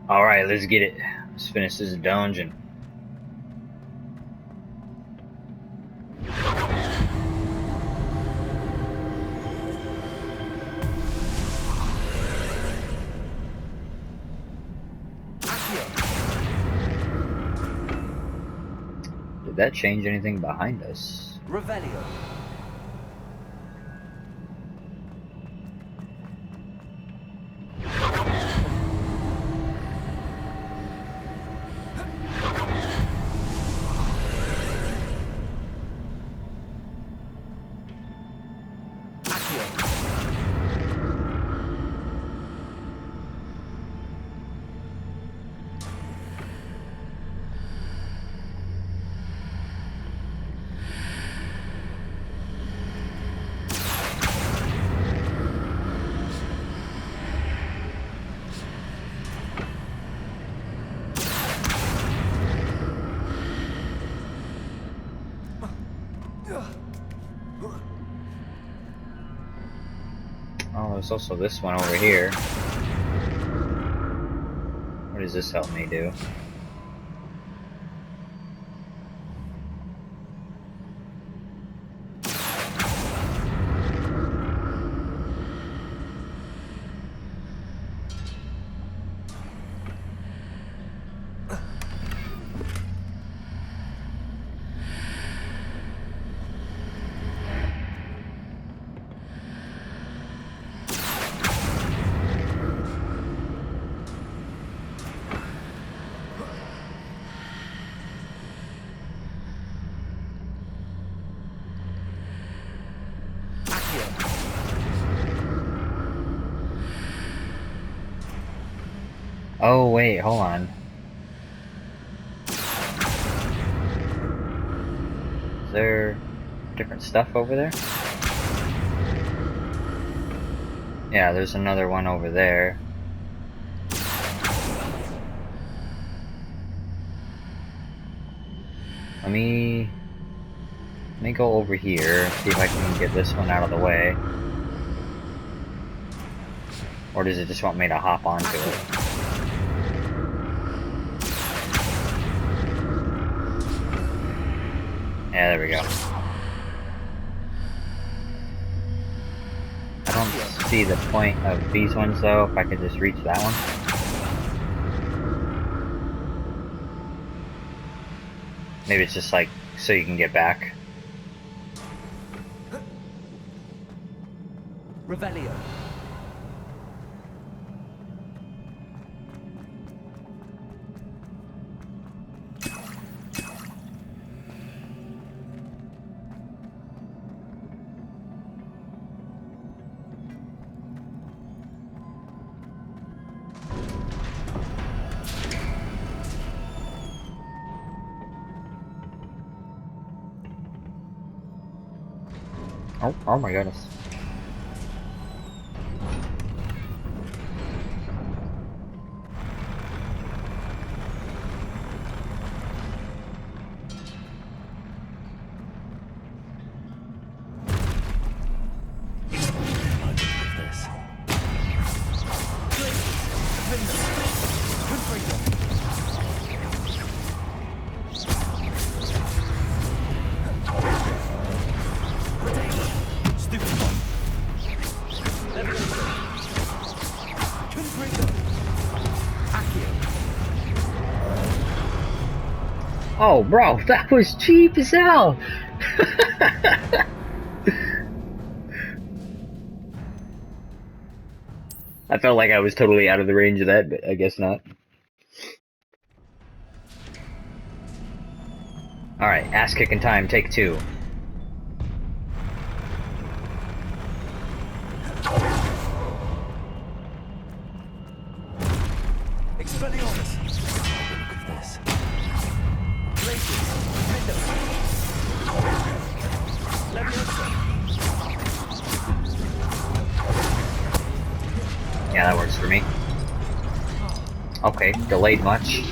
Alright, let's get it. Let's finish this dungeon. Did that change anything behind us? Revelio. Oh, there's also this one over here. What does this help me do? Oh wait, hold on. Is there different stuff over there? Yeah, there's another one over there. Let me go over here and see if I can get this one out of the way. Or does it just want me to hop onto it? Yeah, there we go. I don't see the point of these ones though, if I could just reach that one. Maybe it's just like, so you can get back. Revelio. Oh my goodness. Oh, bro, that was cheap as hell! I felt like I was totally out of the range of that, but I guess not. Alright, ass kicking time, take 2. Expelliarmus. Look at this. Glacius. Leviosa. Yeah, that works for me. Okay, delayed much.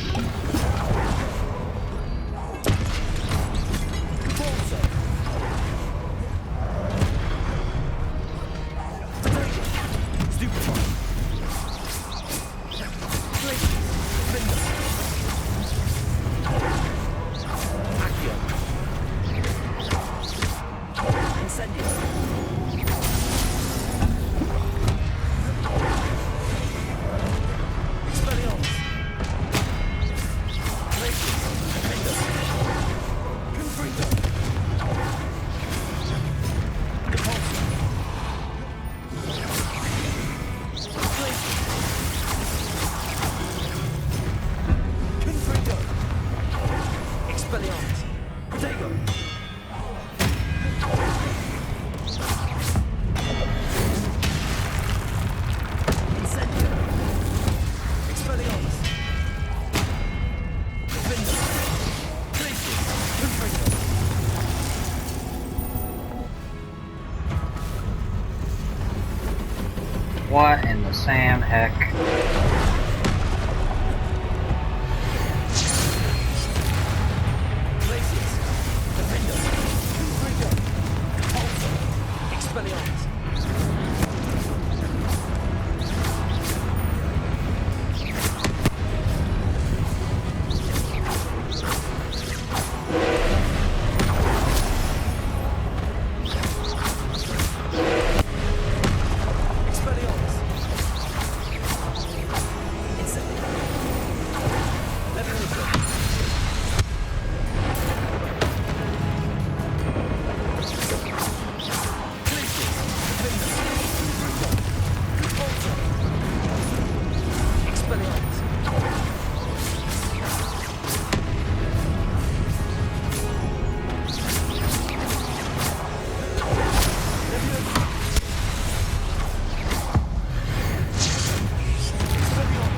What in the Sam heck? Places. Defender. Trigger. Alter. Expelliarmus. Expelliarmus. Incendio. Leviosa.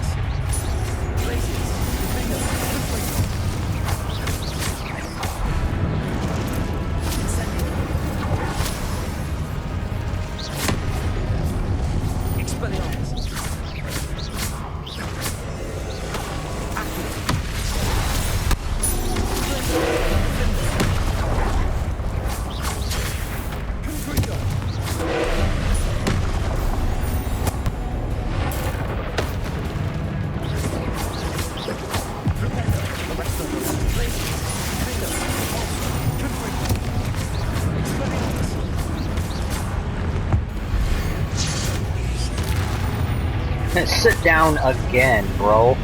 Sit down again, bro.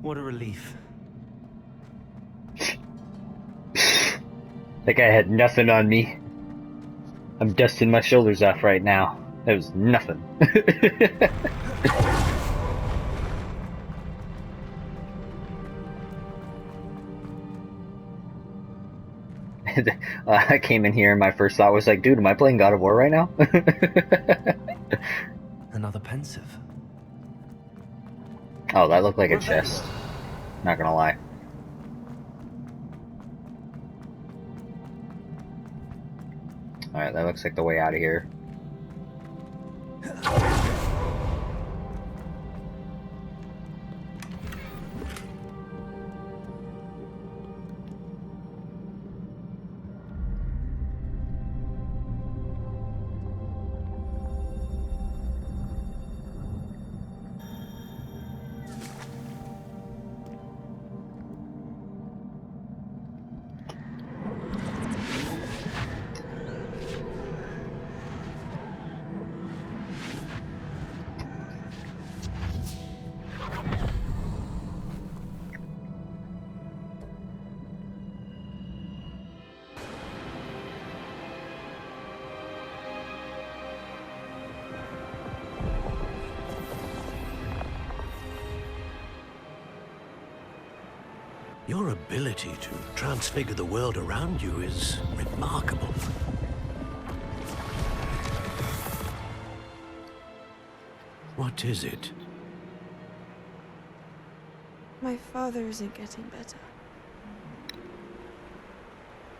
What a relief. That guy had nothing on me. I'm dusting my shoulders off right now. That was nothing. I came in here and my first thought was like, dude, am I playing God of War right now? Another pensive. Oh, that looked like a chest. Not gonna lie. Alright, that looks like the way out of here. Your ability to transfigure the world around you is remarkable. What is it? My father isn't getting better.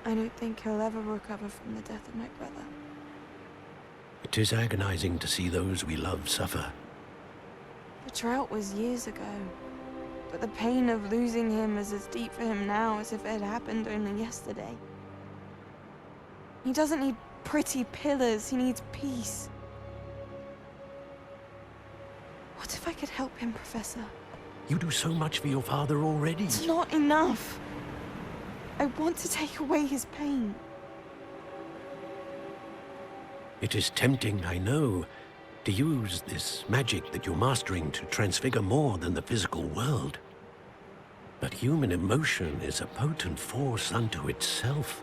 I don't think he'll ever recover from the death of my brother. It is agonizing to see those we love suffer. The drought was years ago, but the pain of losing him is as deep for him now as if it had happened only yesterday. He doesn't need pretty pillars, he needs peace. What if I could help him, Professor? You do so much for your father already. It's not enough. I want to take away his pain. It is tempting, I know, to use this magic that you're mastering to transfigure more than the physical world. But human emotion is a potent force unto itself.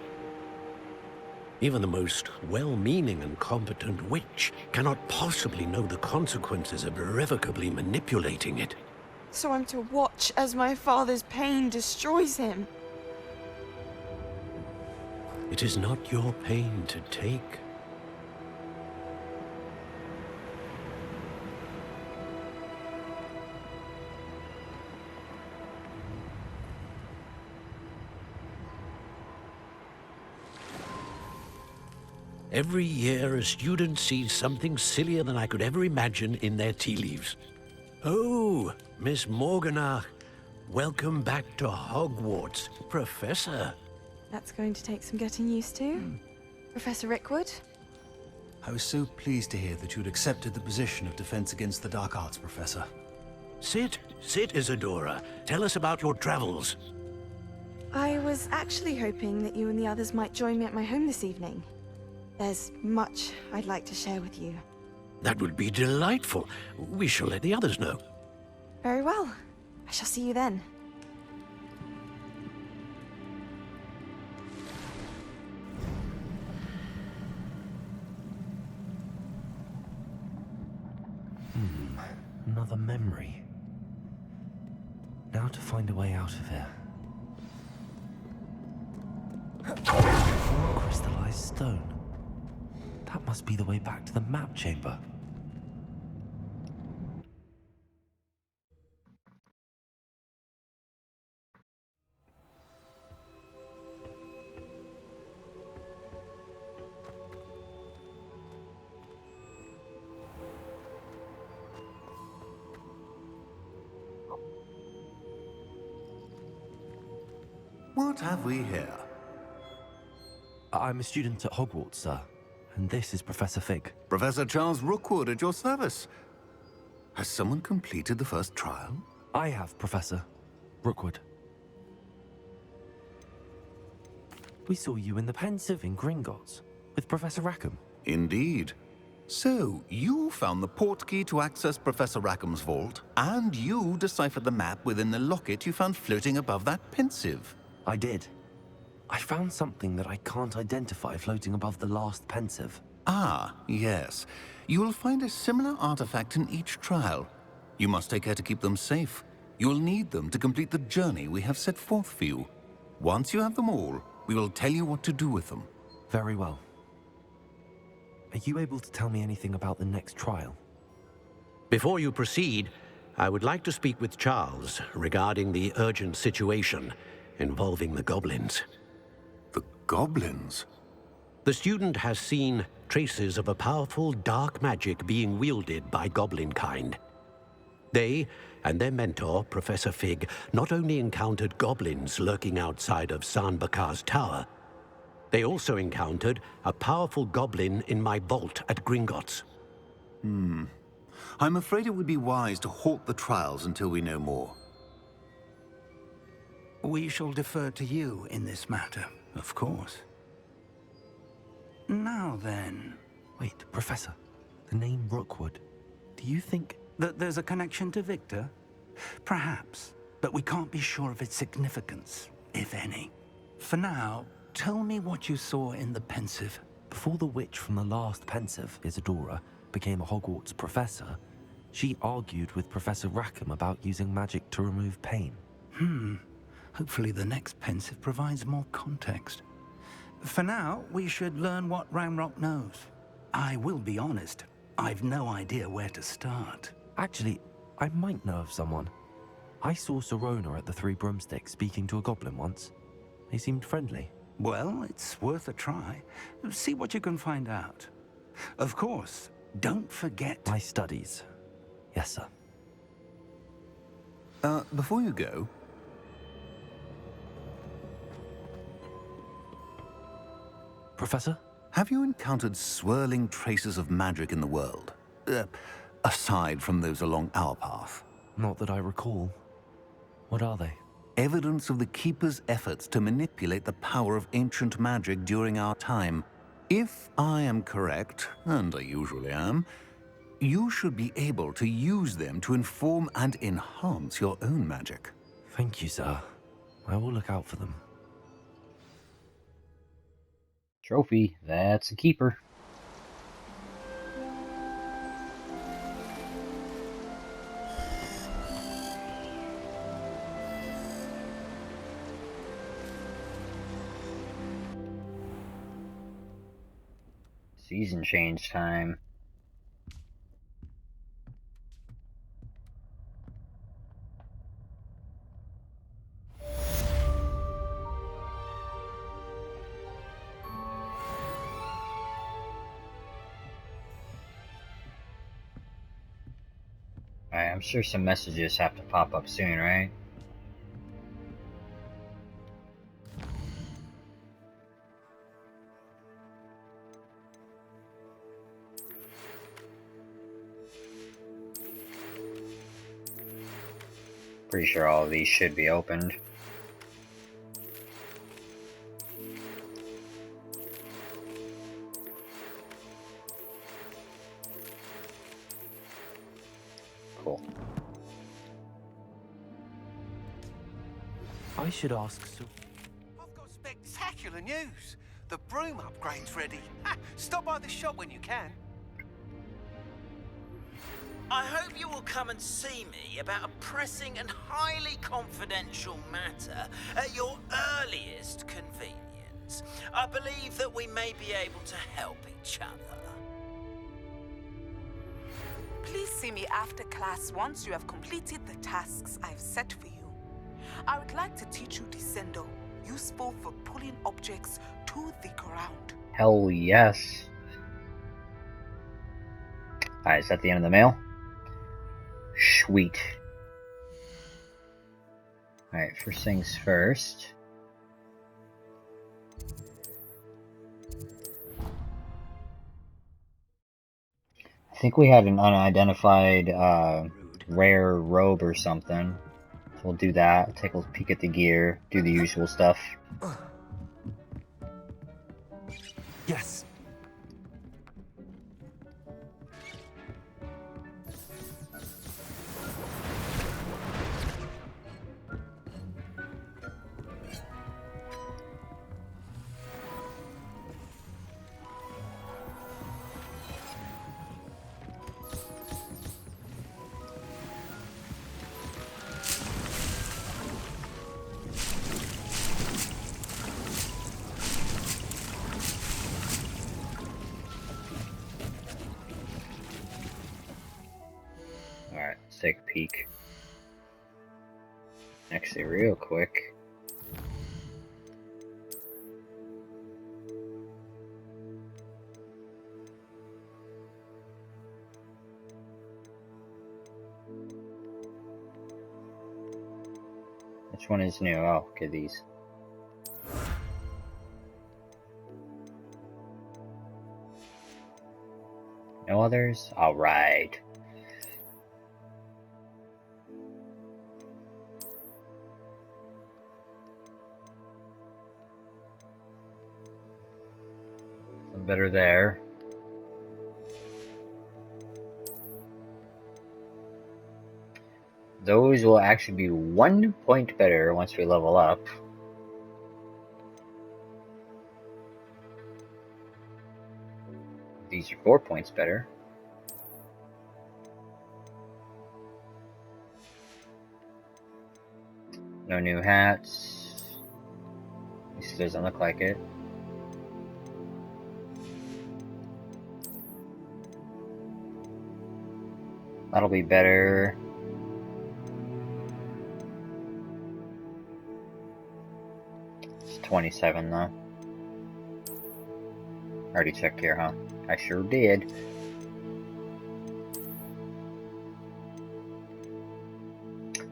Even the most well-meaning and competent witch cannot possibly know the consequences of irrevocably manipulating it. So I'm to watch as my father's pain destroys him. It is not your pain to take. Every year, a student sees something sillier than I could ever imagine in their tea leaves. Oh, Miss Morganach, welcome back to Hogwarts, Professor. That's going to take some getting used to. Professor Rickwood? I was so pleased to hear that you'd accepted the position of Defense Against the Dark Arts, Professor. Sit, Isadora. Tell us about your travels. I was actually hoping that you and the others might join me at my home this evening. There's much I'd like to share with you. That would be delightful. We shall let the others know. Very well. I shall see you then. Another memory. Now to find a way out of here. Crystallized stone. That must be the way back to the map chamber. What have we here? I'm a student at Hogwarts, sir. And this is Professor Fig. Professor Charles Rookwood at your service. Has someone completed the first trial? I have, Professor Rookwood. We saw you in the Pensive in Gringotts with Professor Rackham. Indeed. So, you found the portkey to access Professor Rackham's vault, and you deciphered the map within the locket you found floating above that Pensive. I did. I found something that I can't identify floating above the last Pensive. Ah, yes. You will find a similar artifact in each trial. You must take care to keep them safe. You will need them to complete the journey we have set forth for you. Once you have them all, we will tell you what to do with them. Very well. Are you able to tell me anything about the next trial? Before you proceed, I would like to speak with Charles regarding the urgent situation involving the goblins. The goblins? The student has seen traces of a powerful dark magic being wielded by goblin kind. They and their mentor, Professor Fig, not only encountered goblins lurking outside of San Bakar's tower, they also encountered a powerful goblin in my vault at Gringotts. I'm afraid it would be wise to halt the trials until we know more. We shall defer to you in this matter, of course. Now then... Wait, Professor. The name Rookwood. Do you think... that there's a connection to Victor? Perhaps, but we can't be sure of its significance, if any. For now, tell me what you saw in the Pensive. Before the witch from the last Pensive, Isadora, became a Hogwarts professor, she argued with Professor Rackham about using magic to remove pain. Hopefully the next Pensive provides more context. For now, we should learn what Ramrock knows. I will be honest, I've no idea where to start. Actually, I might know of someone. I saw Serona at the Three Broomsticks speaking to a goblin once. They seemed friendly. Well, it's worth a try. See what you can find out. Of course, don't forget... My studies. Yes, sir. Before you go... Professor? Have you encountered swirling traces of magic in the world? Aside from those along our path? Not that I recall. What are they? Evidence of the Keeper's efforts to manipulate the power of ancient magic during our time. If I am correct, and I usually am, you should be able to use them to inform and enhance your own magic. Thank you, sir. I will look out for them. Trophy. That's a keeper. Season change time. Alright, I'm sure some messages have to pop up soon, right? Pretty sure all of these should be opened. Cool. I should ask so. I've got spectacular news. The broom upgrade's ready. Ha, stop by the shop when you can. I hope you will come and see me about a pressing and highly confidential matter at your earliest convenience. I believe that we may be able to help each other. Please see me after class once you have completed the tasks I've set for you. I would like to teach you Descendo, useful for pulling objects to the ground. Hell yes. Alright, is that the end of the mail? Sweet. Alright, first things first. I think we had an unidentified rare robe or something. So we'll do that, take a peek at the gear, do the usual stuff. Yes. Alright, let's take a peek. Actually, real quick. Which one is new? Oh, okay, these. No others? Alright. Better there. Those will actually be 1 point better once we level up. These are 4 points better. No new hats. At least it doesn't look like it. That'll be better. It's 27 though. Already checked here, huh? I sure did.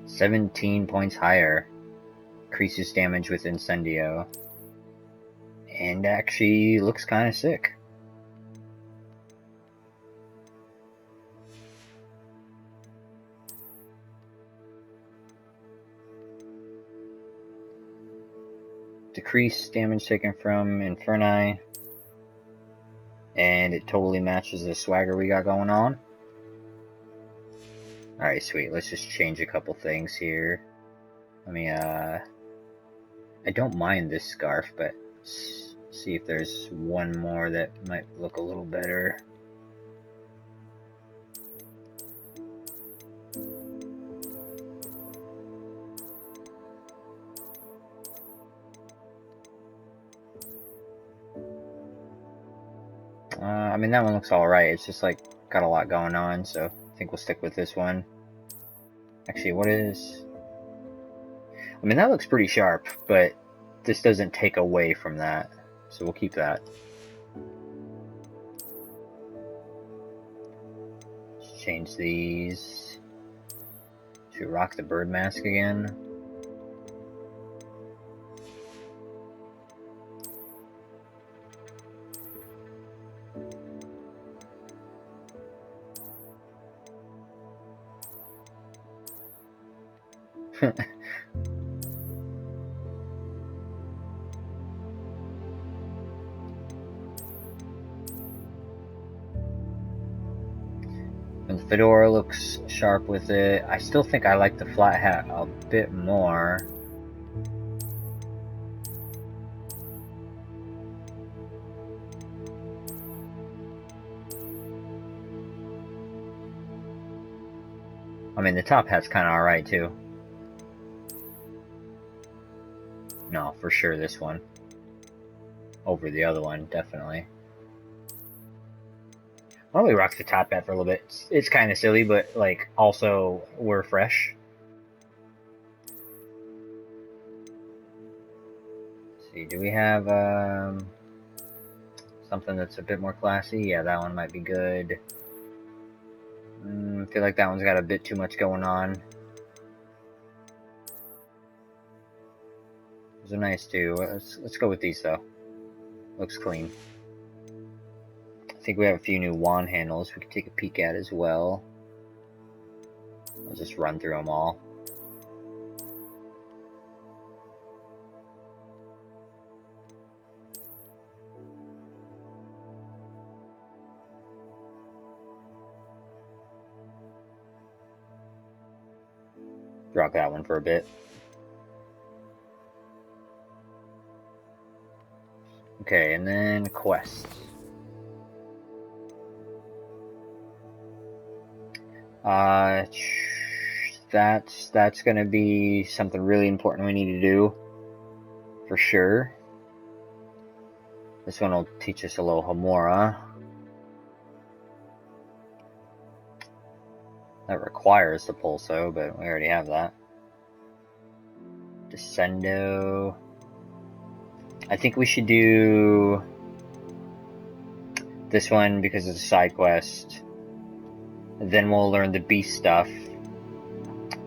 $17 points higher. Increases damage with Incendio. And actually looks kind of sick. Decrease damage taken from Inferni. And it totally matches the swagger we got going on. Alright, sweet. Let's just change a couple things here. Let me, I don't mind this scarf, but See if there's one more that might look a little better. I mean, that one looks alright. It's just like got a lot going on, so I think we'll stick with this one. Actually, what is... I mean, that looks pretty sharp, but this doesn't take away from that, so we'll keep that. Let's change these. Should we rock the bird mask again? And the fedora looks sharp with it. I still think I like the flat hat a bit more. I mean, the top hat's kind of alright too. No, for sure this one. Over the other one, definitely. Why don't we rock the top hat for a little bit? It's kind of silly, but like also we're fresh. Let's see, do we have something that's a bit more classy? Yeah, that one might be good. I feel like that one's got a bit too much going on. Those are nice too. Let's go with these though. Looks clean. I think we have a few new wand handles we can take a peek at as well. I'll just run through them all. Rock that one for a bit. Okay, and then quests. That's gonna be something really important we need to do, for sure. This one will teach us a little Homura. That requires the Pulso, but we already have that. Descendo. I think we should do this one because it's a side quest. Then we'll learn the beast stuff.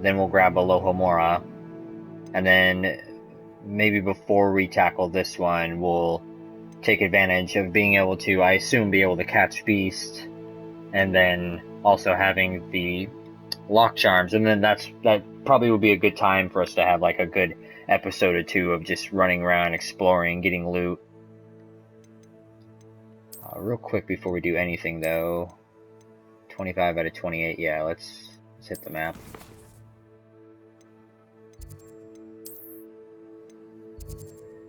Then we'll grab a Lohomora. And then maybe before we tackle this one, we'll take advantage of being able to, I assume, be able to catch beast. And then also having the lock charms. And then that probably would be a good time for us to have like a good episode or two of just running around, exploring, getting loot. Real quick before we do anything though. 25 out of 28, yeah, let's hit the map.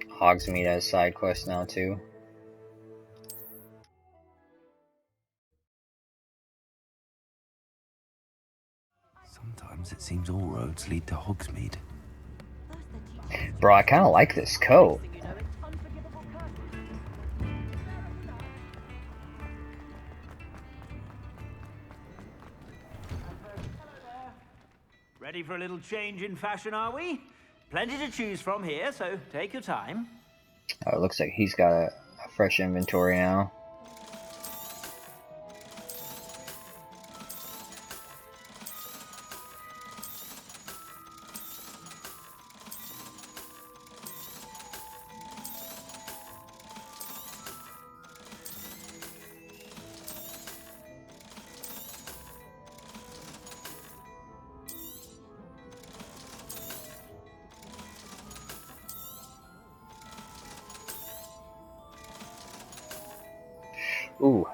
Hogsmeade has side quest now too. Sometimes it seems all roads lead to Hogsmeade. Bro, I kind of like this coat. Ready for a little change in fashion, are we? Plenty to choose from here, so take your time. Oh, it looks like he's got a fresh inventory now. Ooh.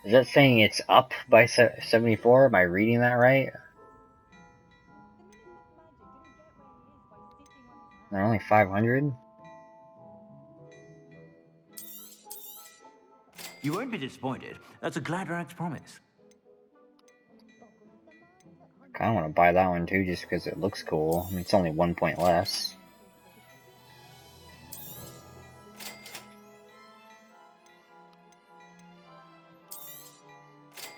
Is that saying it's up by 74? Am I reading that right? They're only 500? You won't be disappointed. That's a Gladrag's promise. I kind of want to buy that one too, just because it looks cool. I mean, it's only 1 point less.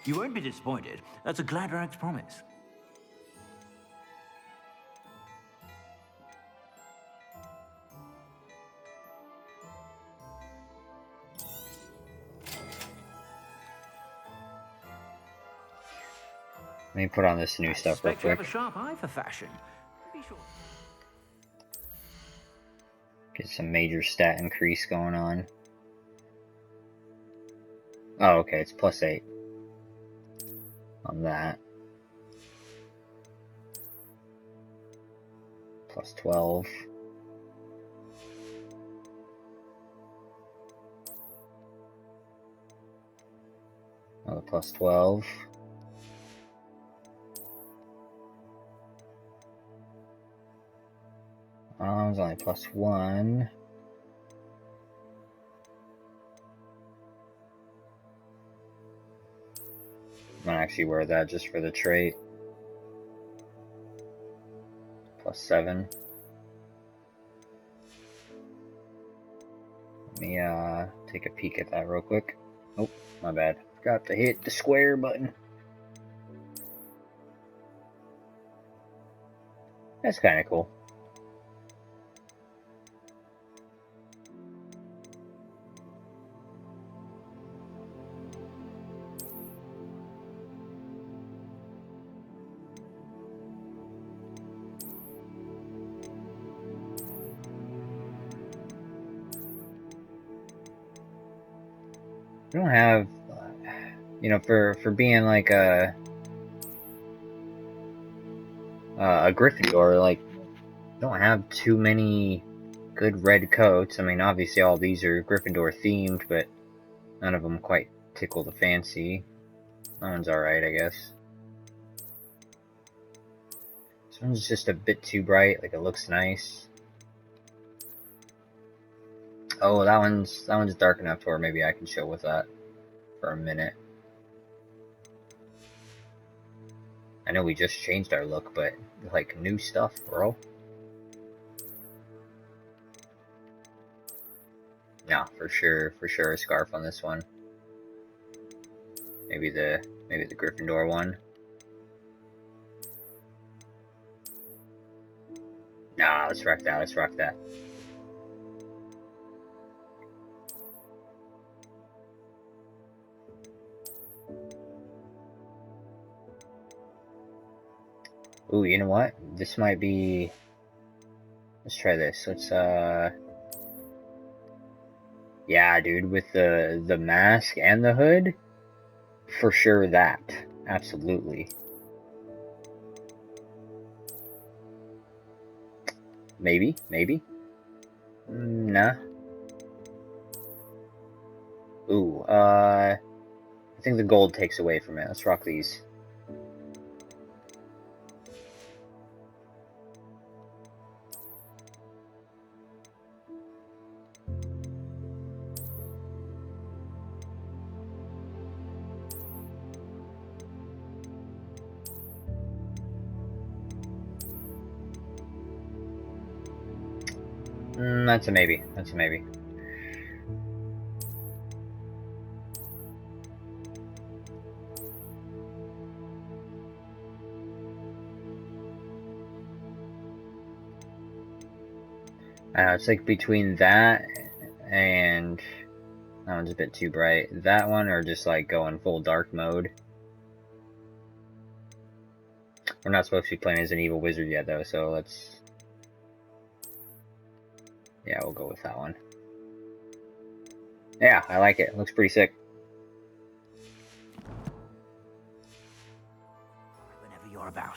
You won't be disappointed. That's a Gladrag's promise. Let me put on this new stuff real Suspect you have quick. a sharp eye for fashion. Be sure. Get some major stat increase going on. Oh, okay, it's +8 on that. +12. Another +12. It was only +1. I'm gonna actually wear that just for the trait. +7. Let me take a peek at that real quick. Oh, my bad. Forgot to hit the square button. That's kind of cool. I don't have, you know, for being like a Gryffindor, like, don't have too many good red coats. I mean, obviously all these are Gryffindor themed, but none of them quite tickle the fancy. That one's alright, I guess. This one's just a bit too bright, like it looks nice. Oh, that one's dark enough to where maybe I can chill with that for a minute. I know we just changed our look, but like new stuff, bro. Yeah, for sure a scarf on this one. Maybe the Gryffindor one. Nah, let's rock that. Ooh, you know what? This might be... Let's try this. Let's, yeah, dude, with the mask and the hood, for sure that. Absolutely. Maybe. Nah. Ooh, I think the gold takes away from it. Let's rock these. That's a maybe. It's like between that and that one's a bit too bright. That one, or just like going full dark mode. We're not supposed to be playing as an evil wizard yet, though, so let's... Yeah, we'll go with that one. Yeah, I like it. It looks pretty sick. Whenever you're about.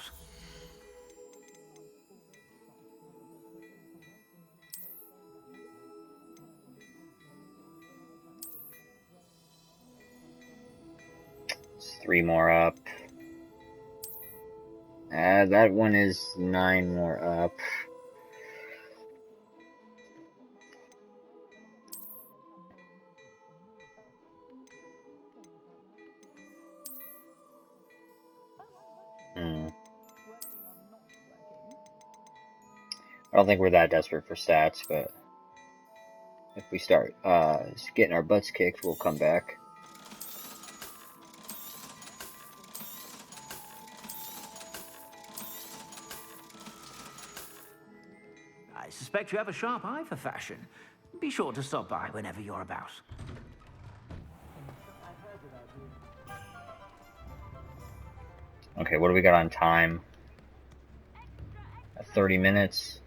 It's 3 more up. That one is 9 more up. I don't think we're that desperate for stats, but if we start getting our butts kicked, we'll come back. I suspect you have a sharp eye for fashion. Be sure to stop by whenever you're about. Okay, what do we got on time? 30 minutes.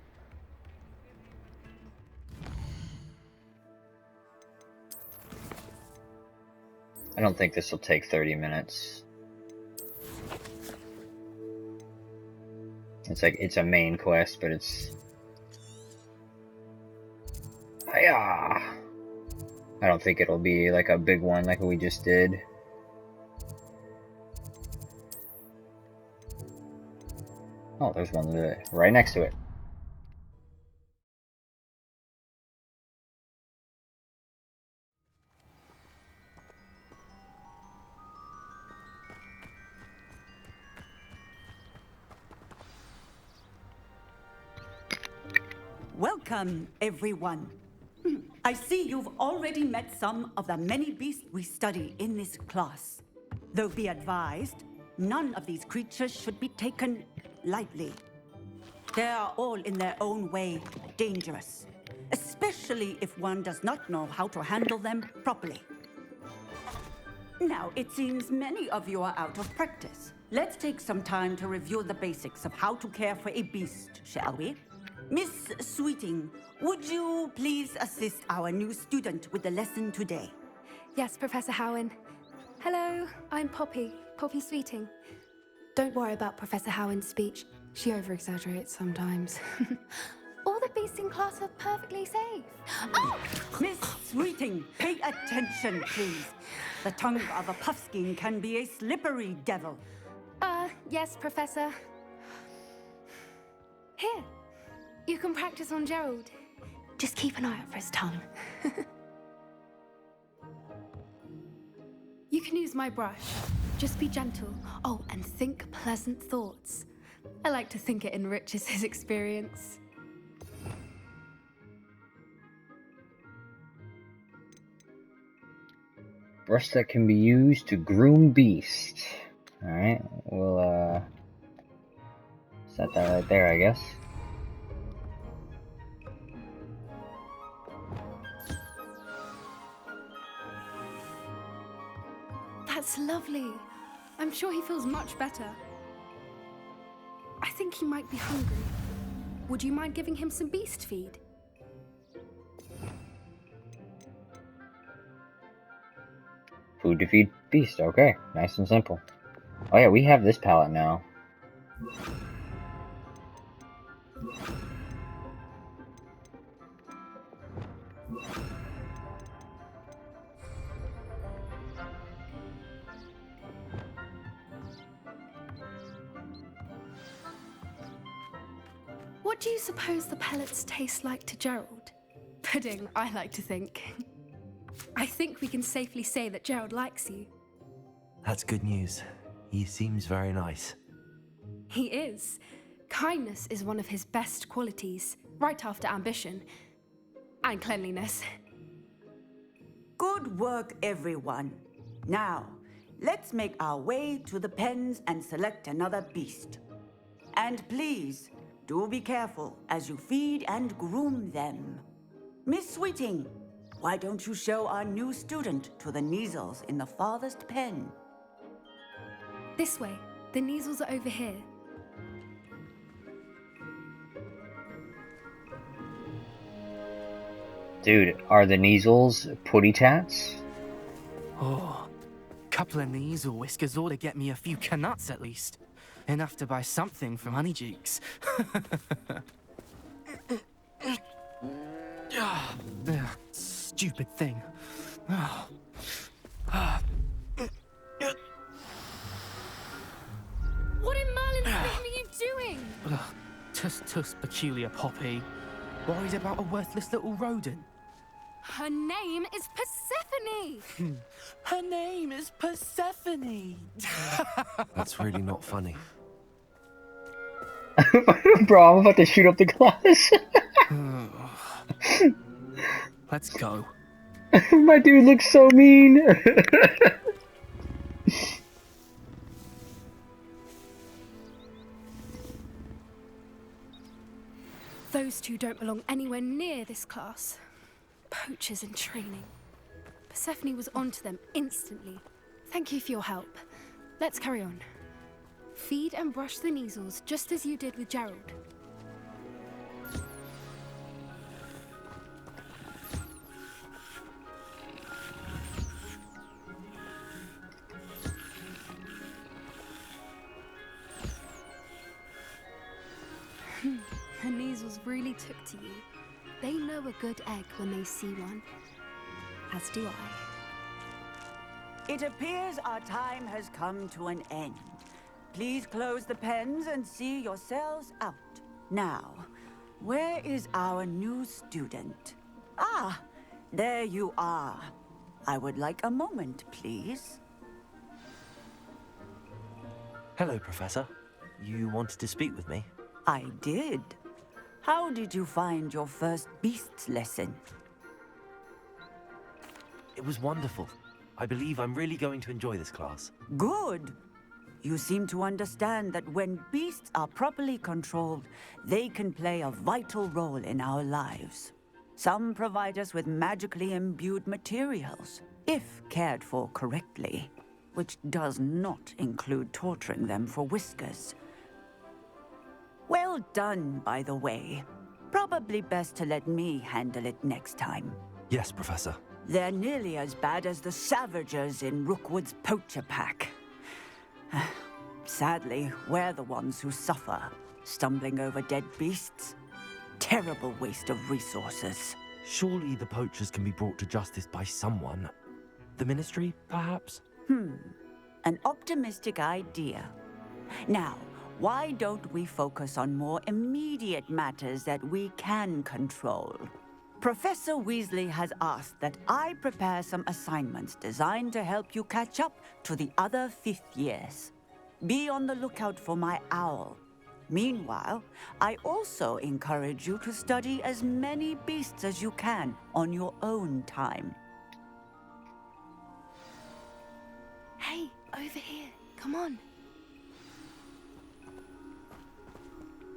I don't think this will take 30 minutes. It's like, it's a main quest, but it's... I don't think it'll be like a big one like we just did. Oh, there's one right next to it. Welcome, everyone. I see you've already met some of the many beasts we study in this class. Though be advised, none of these creatures should be taken lightly. They are all in their own way dangerous, especially if one does not know how to handle them properly. Now, it seems many of you are out of practice. Let's take some time to review the basics of how to care for a beast, shall we? Miss Sweeting, would you please assist our new student with the lesson today? Yes, Professor Howen. Hello, I'm Poppy Sweeting. Don't worry about Professor Howen's speech. She over-exaggerates sometimes. All the beasts in class are perfectly safe. Oh! Miss Sweeting, pay attention, please. The tongue of a puffskein can be a slippery devil. Yes, Professor. Here. You can practice on Gerald. Just keep an eye out for his tongue. You can use my brush. Just be gentle. Oh, and think pleasant thoughts. I like to think it enriches his experience. Brush that can be used to groom beast. Alright, we'll set that right there, I guess. That's lovely. I'm sure he feels much better. I think he might be hungry. Would you mind giving him some beast feed? Food to feed beast, okay. Nice and simple. Oh yeah, we have this palette now. What do you suppose the pellets taste like to Gerald? Pudding, I like to think. I think we can safely say that Gerald likes you. That's good news. He seems very nice. He is. Kindness is one of his best qualities, right after ambition. And cleanliness. Good work, everyone. Now, let's make our way to the pens and select another beast. And please, do be careful as you feed and groom them. Miss Sweeting, why don't you show our new student to the Neasels in the farthest pen? This way. The Neasels are over here. Dude, are the Neasels putty tats? Oh, couple of Neasel whiskers ought to get me a few canuts at least. Enough to buy something from Honeydukes. Stupid thing. What in Merlin's name are you doing? Tuss peculiar Poppy. Worried about a worthless little rodent. Her name is Persephone! Her name is Persephone! That's really not funny. Bro, I'm about to shoot up the class. Let's go. My dude looks so mean. Those two don't belong anywhere near this class. Poachers in training. Persephone was onto them instantly. Thank you for your help. Let's carry on. Feed and brush the Neasels just as you did with Gerald. The Neasels really took to you. They know a good egg when they see one. As do I. It appears our time has come to an end. Please close the pens and see yourselves out. Now, where is our new student? Ah, there you are. I would like a moment, please. Hello, Professor. You wanted to speak with me? I did. How did you find your first beasts lesson? It was wonderful. I believe I'm really going to enjoy this class. Good. You seem to understand that when beasts are properly controlled, they can play a vital role in our lives. Some provide us with magically imbued materials, if cared for correctly, which does not include torturing them for whiskers. Well done, by the way. Probably best to let me handle it next time. Yes, Professor. They're nearly as bad as the Savagers in Rookwood's poacher pack. Sadly, we're the ones who suffer, stumbling over dead beasts. Terrible waste of resources. Surely the poachers can be brought to justice by someone. The Ministry, perhaps? An optimistic idea. Now, why don't we focus on more immediate matters that we can control? Professor Weasley has asked that I prepare some assignments designed to help you catch up to the other fifth years. Be on the lookout for my owl. Meanwhile, I also encourage you to study as many beasts as you can on your own time. Hey, over here. Come on.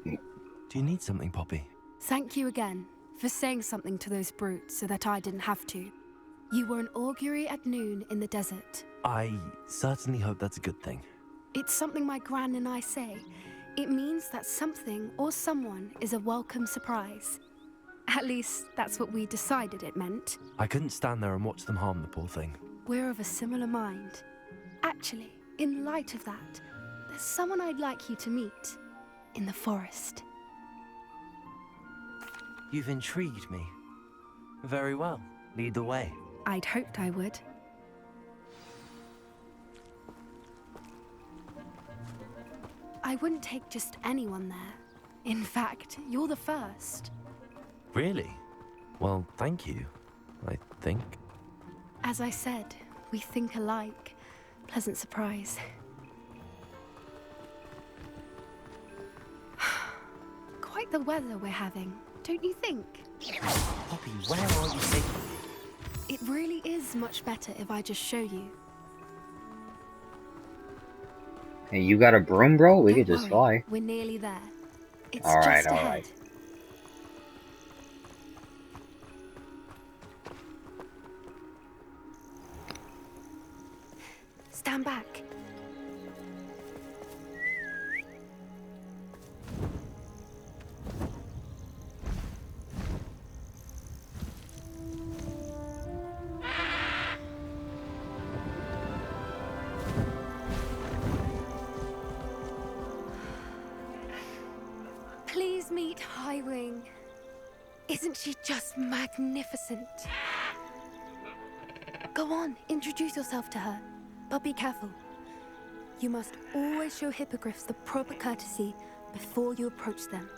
Do you need something, Poppy? Thank you again for saying something to those brutes so that I didn't have to. You were an augury at noon in the desert. I certainly hope that's a good thing. It's something my gran and I say. It means that something or someone is a welcome surprise. At least, that's what we decided it meant. I couldn't stand there and watch them harm the poor thing. We're of a similar mind. Actually, in light of that, there's someone I'd like you to meet. In the forest. You've intrigued me. Very well. Lead the way. I'd hoped I would. I wouldn't take just anyone there. In fact, you're the first. Really? Well, thank you, I think. As I said, we think alike. Pleasant surprise. Quite the weather we're having, don't you think? Poppy, where are you taking me? It really is much better if I just show you. Hey, you got a broom, bro? We Don't could just worry, fly. we're nearly there. It's Alright, just ahead. alright. Stand back. Please meet Highwing. Isn't she just magnificent? Go on, introduce yourself to her. But be careful. You must always show hippogriffs the proper courtesy before you approach them.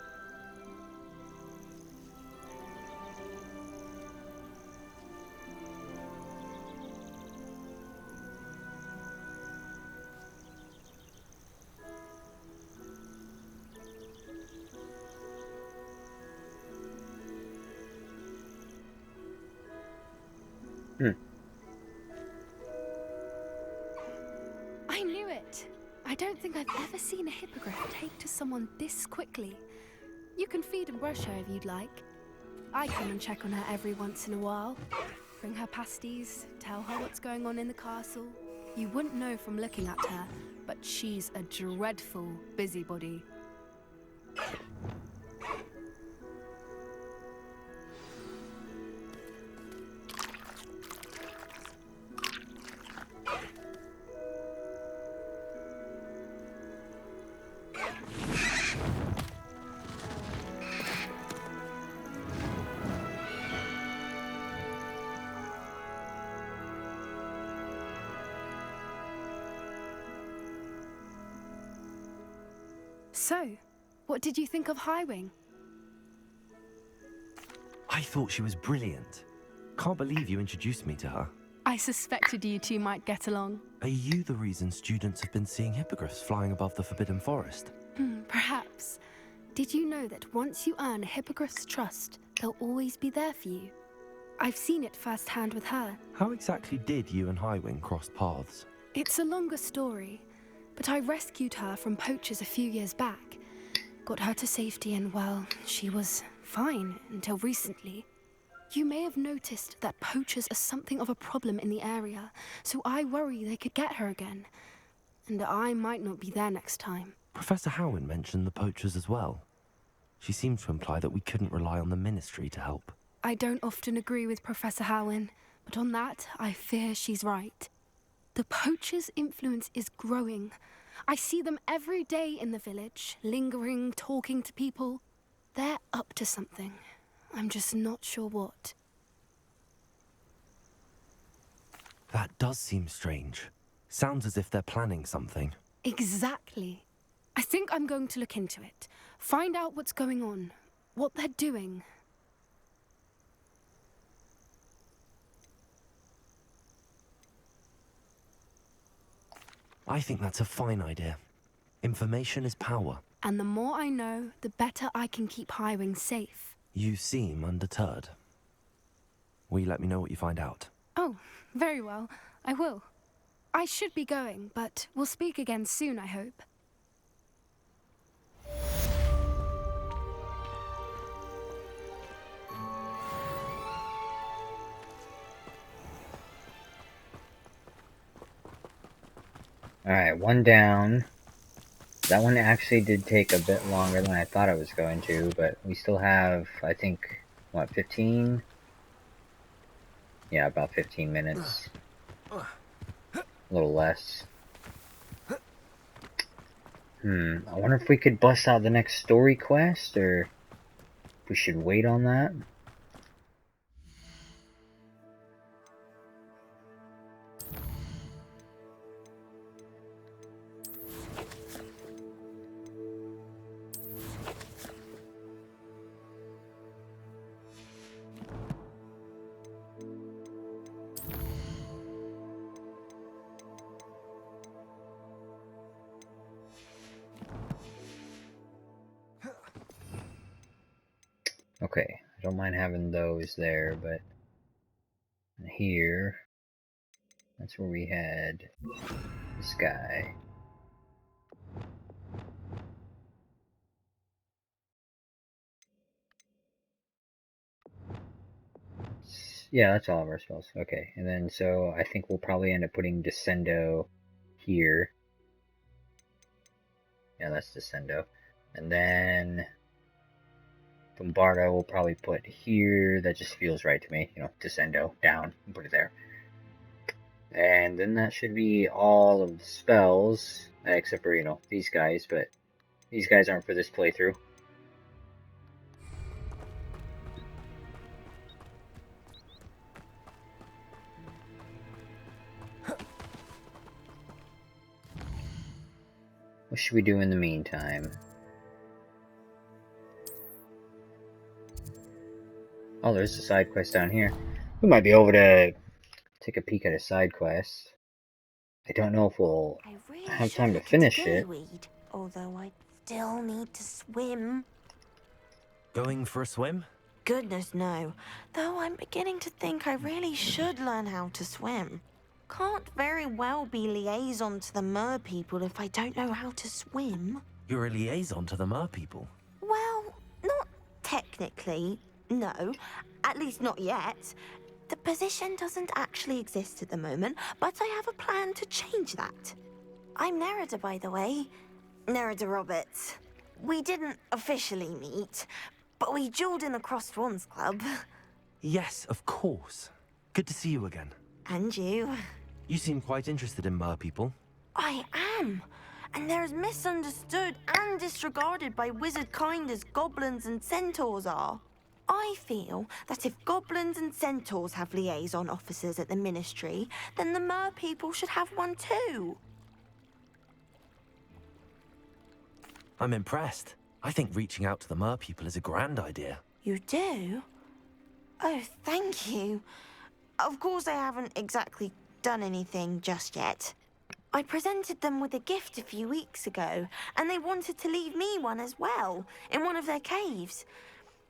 don't think I've ever seen a hippogriff take to someone this quickly. You can feed and brush her if you'd like. I come and check on her every once in a while. Bring her pasties, tell her what's going on in the castle. You wouldn't know from looking at her, but she's a dreadful busybody. So, what did you think of Highwing? I thought she was brilliant. Can't believe you introduced me to her. I suspected you two might get along. Are you the reason students have been seeing hippogriffs flying above the Forbidden Forest? Perhaps. Did you know that once you earn a hippogriff's trust, they'll always be there for you? I've seen it firsthand with her. How exactly did you and Highwing cross paths? It's a longer story, but I rescued her from poachers a few years back. Got her to safety and, well, she was fine until recently. You may have noticed that poachers are something of a problem in the area, so I worry they could get her again. And I might not be there next time. Professor Howin mentioned the poachers as well. She seemed to imply that we couldn't rely on the Ministry to help. I don't often agree with Professor Howin, but on that, I fear she's right. The poachers' influence is growing. I see them every day in the village, lingering, talking to people. They're up to something. I'm just not sure what. That does seem strange. Sounds as if they're planning something. Exactly. I think I'm going to look into it. Find out what's going on, what they're doing. I think that's a fine idea. Information is power. And the more I know, the better I can keep Highwing safe. You seem undeterred. Will you let me know what you find out? Oh, very well. I will. I should be going, but we'll speak again soon, I hope. Alright, one down. That one actually did take a bit longer than I thought it was going to, but we still have, I think, what, 15? Yeah, about 15 minutes. A little less. I wonder if we could bust out the next story quest, or if we should wait on that. Okay, I don't mind having those there, but here, that's where we had this guy. Yeah, that's all of our spells. Okay, and then so I think we'll probably end up putting Descendo here. Yeah, that's Descendo. And then Bombardo we'll probably put here. That just feels right to me. You know, Descendo, down, and put it there. And then that should be all of the spells, except for, you know, these guys, but these guys aren't for this playthrough. What should we do in the meantime? Oh, there's a side quest down here. We might be able to take a peek at a side quest. I don't know if we'll have time to finish it. Although I still need to swim. Going for a swim? Goodness no. Though I'm beginning to think I really should learn how to swim. Can't very well be liaison to the mer people if I don't know how to swim. You're a liaison to the mer people. Well, not technically, no. At least not yet. The position doesn't actually exist at the moment, but I have a plan to change that. I'm Nerida, by the way. Nerida Roberts. We didn't officially meet, but we dueled in the Crossed Wands Club. Yes, of course. Good to see you again. And you. You seem quite interested in mer people. I am. And they're as misunderstood and disregarded by wizard kind as goblins and centaurs are. I feel that if goblins and centaurs have liaison officers at the Ministry, then the mer people should have one too. I'm impressed. I think reaching out to the mer people is a grand idea. You do? Oh, thank you. Of course I haven't exactly done anything just yet. I presented them with a gift a few weeks ago, and they wanted to leave me one as well, in one of their caves.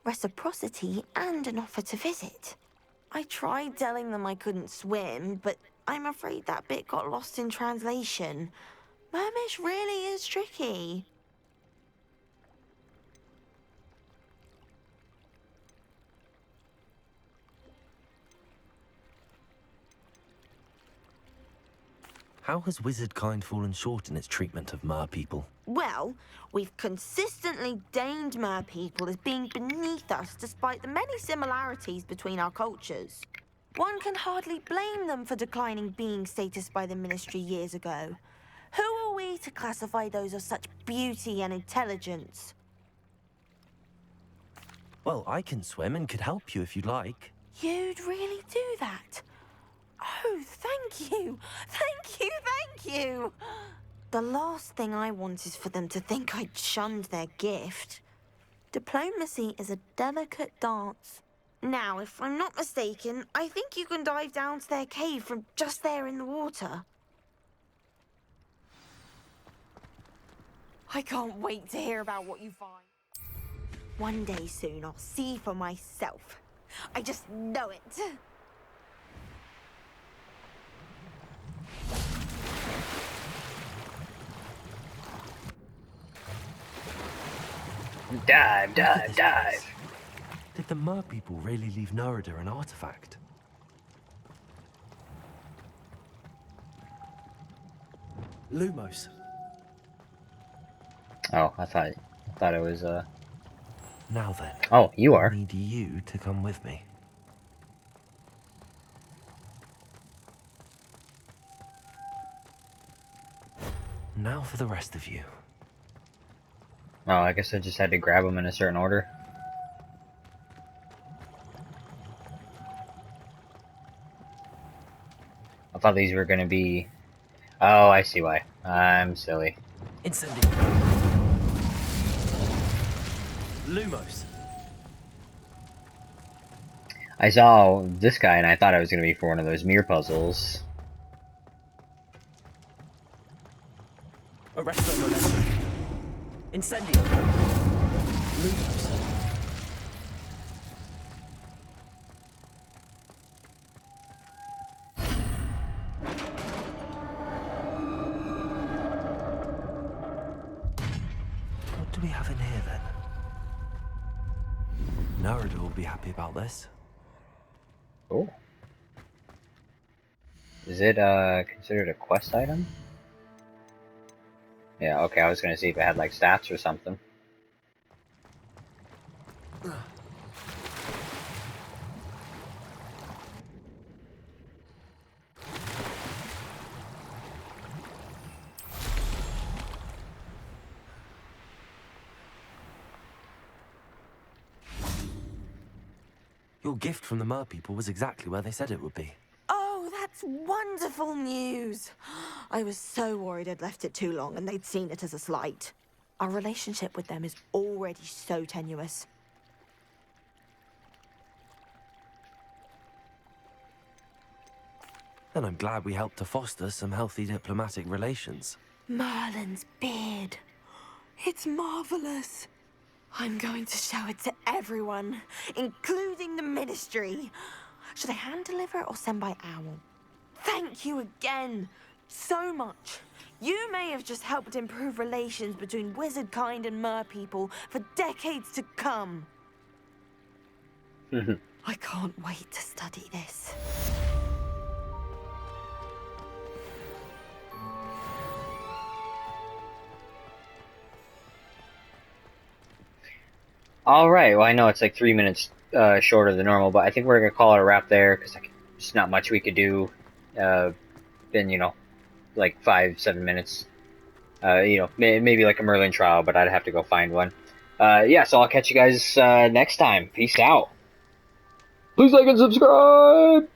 Reciprocity and an offer to visit. I tried telling them I couldn't swim, but I'm afraid that bit got lost in translation. Mermish really is tricky. How has wizard kind fallen short in its treatment of mer people? Well, we've consistently deemed mer people as being beneath us despite the many similarities between our cultures. One can hardly blame them for declining being status by the Ministry years ago. Who are we to classify those of such beauty and intelligence? Well, I can swim and could help you if you'd like. You'd really do that? Oh, thank you! Thank you, thank you! The last thing I want is for them to think I'd shunned their gift. Diplomacy is a delicate dance. Now, if I'm not mistaken, I think you can dive down to their cave from just there in the water. I can't wait to hear about what you find. One day soon, I'll see for myself. I just know it. Dive, dive, dive. Did the mer people really leave Nerida an artifact? Lumos. Oh, I thought it was Now then. Oh, you are. I need you to come with me. Now for the rest of you. Oh, I guess I just had to grab them in a certain order. I thought these were gonna be... Oh, I see why. I'm silly. Incendio. Lumos. I saw this guy and I thought it was gonna be for one of those mirror puzzles. Arresto Molento. Incendio. Lumos. What do we have in here then? Nerida will be happy about this. Oh. Is it considered a quest item? Yeah, okay, I was gonna see if it had like stats or something. Your gift from the mer people was exactly where they said it would be. Oh, that's wonderful news. I was so worried I'd left it too long and they'd seen it as a slight. Our relationship with them is already so tenuous. Then I'm glad we helped to foster some healthy diplomatic relations. Merlin's beard. It's marvelous. I'm going to show it to everyone, including the Ministry. Should I hand deliver it or send by owl? Thank you again. So much. You may have just helped improve relations between wizard kind and mer people for decades to come. I can't wait to study this. Alright, well I know it's like 3 minutes shorter than normal, but I think we're going to call it a wrap there, because there's not much we could do in, you know, like 5-7 minutes. You know, maybe like a Merlin trial, but I'd have to go find one. Yeah, so I'll catch you guys next time. Peace out. Please like and subscribe!